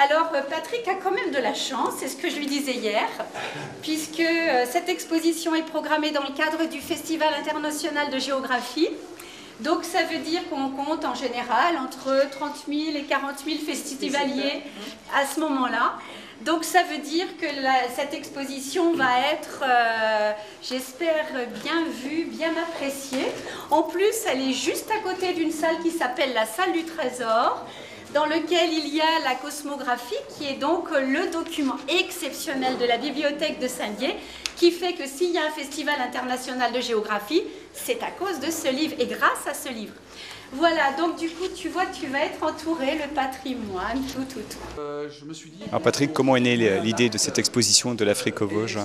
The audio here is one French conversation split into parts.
Alors Patrick a quand même de la chance, c'est ce que je lui disais hier, puisque cette exposition est programmée dans le cadre du Festival international de géographie. Donc ça veut dire qu'on compte en général entre 30 000 et 40 000 festivaliers à ce moment-là. Donc ça veut dire que cette exposition va être, j'espère, bien vue, bien appréciée. En plus, elle est juste à côté d'une salle qui s'appelle la salle du Trésor, dans lequel il y a la cosmographie, qui est donc le document exceptionnel de la bibliothèque de Saint-Dié, qui fait que s'il y a un festival international de géographie, c'est à cause de ce livre et grâce à ce livre. Voilà, donc du coup, tu vois, tu vas être entouré, le patrimoine, tout. Je me suis dit... Alors Patrick, comment est née l'idée de cette exposition de l'Afrique aux Vosges?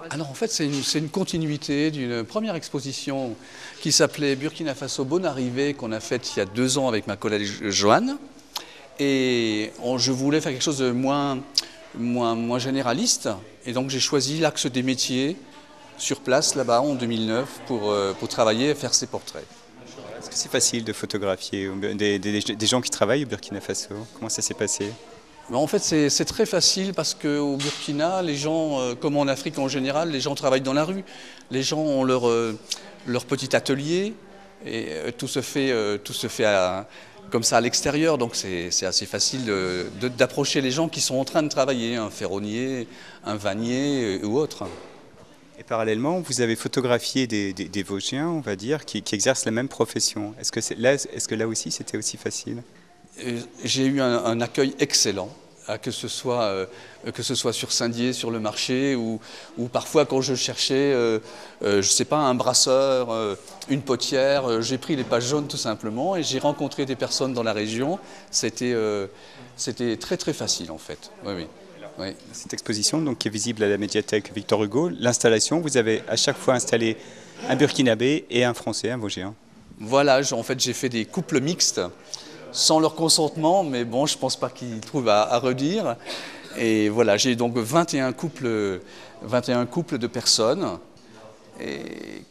Alors en fait, c'est une continuité d'une première exposition qui s'appelait Burkina Faso Bonne Arrivée, qu'on a faite il y a 2 ans avec ma collègue Joanne. Et je voulais faire quelque chose de moins généraliste. Et donc j'ai choisi l'axe des métiers sur place, là-bas, en 2009, pour travailler et faire ces portraits. Est-ce que c'est facile de photographier des gens qui travaillent au Burkina Faso? Comment ça s'est passé? En fait, c'est très facile parce qu'au Burkina, les gens, comme en Afrique en général, les gens travaillent dans la rue. Les gens ont leur petit atelier et tout se fait comme ça à l'extérieur. Donc c'est assez facile d'approcher les gens qui sont en train de travailler, un ferronnier, un vannier ou autre. Et parallèlement, vous avez photographié des Vosgiens, on va dire, qui exercent la même profession. Est-ce que là aussi, c'était aussi facile? J'ai eu un accueil excellent, que ce soit sur Saint-Dié, sur le marché, ou parfois quand je cherchais, je ne sais pas, un brasseur, une potière, j'ai pris les pages jaunes tout simplement et j'ai rencontré des personnes dans la région. C'était très très facile en fait. Oui. Cette exposition donc, qui est visible à la médiathèque Victor Hugo, l'installation, vous avez à chaque fois installé un Burkinabé et un Français, un Vosgien. Voilà, en fait j'ai fait des couples mixtes, sans leur consentement, mais bon, je ne pense pas qu'ils trouvent à redire. Et voilà, j'ai donc 21 couples de personnes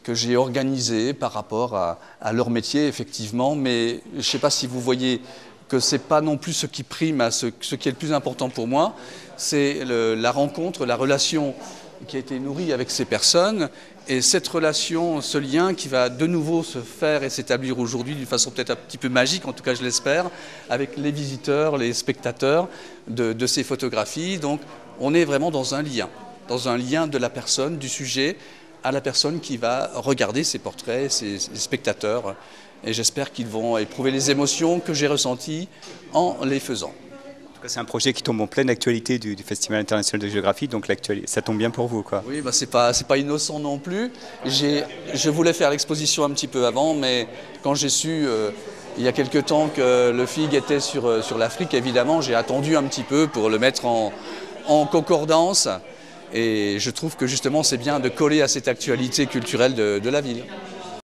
que j'ai organisés par rapport à leur métier, effectivement. Mais je ne sais pas si vous voyez que ce n'est pas non plus ce qui prime à ce qui est le plus important pour moi, c'est la rencontre, la relation qui a été nourrie avec ces personnes, et cette relation, ce lien qui va de nouveau se faire et s'établir aujourd'hui d'une façon peut-être un petit peu magique, en tout cas je l'espère, avec les visiteurs, les spectateurs de ces photographies. Donc on est vraiment dans un lien de la personne, du sujet, à la personne qui va regarder ces portraits, ces spectateurs. Et j'espère qu'ils vont éprouver les émotions que j'ai ressenties en les faisant. C'est un projet qui tombe en pleine actualité du Festival international de géographie, donc ça tombe bien pour vous, quoi. Oui, c'est pas innocent non plus. Je voulais faire l'exposition un petit peu avant, mais quand j'ai su il y a quelque temps que le FIG était sur l'Afrique, évidemment, j'ai attendu un petit peu pour le mettre en concordance. Et je trouve que justement c'est bien de coller à cette actualité culturelle de la ville.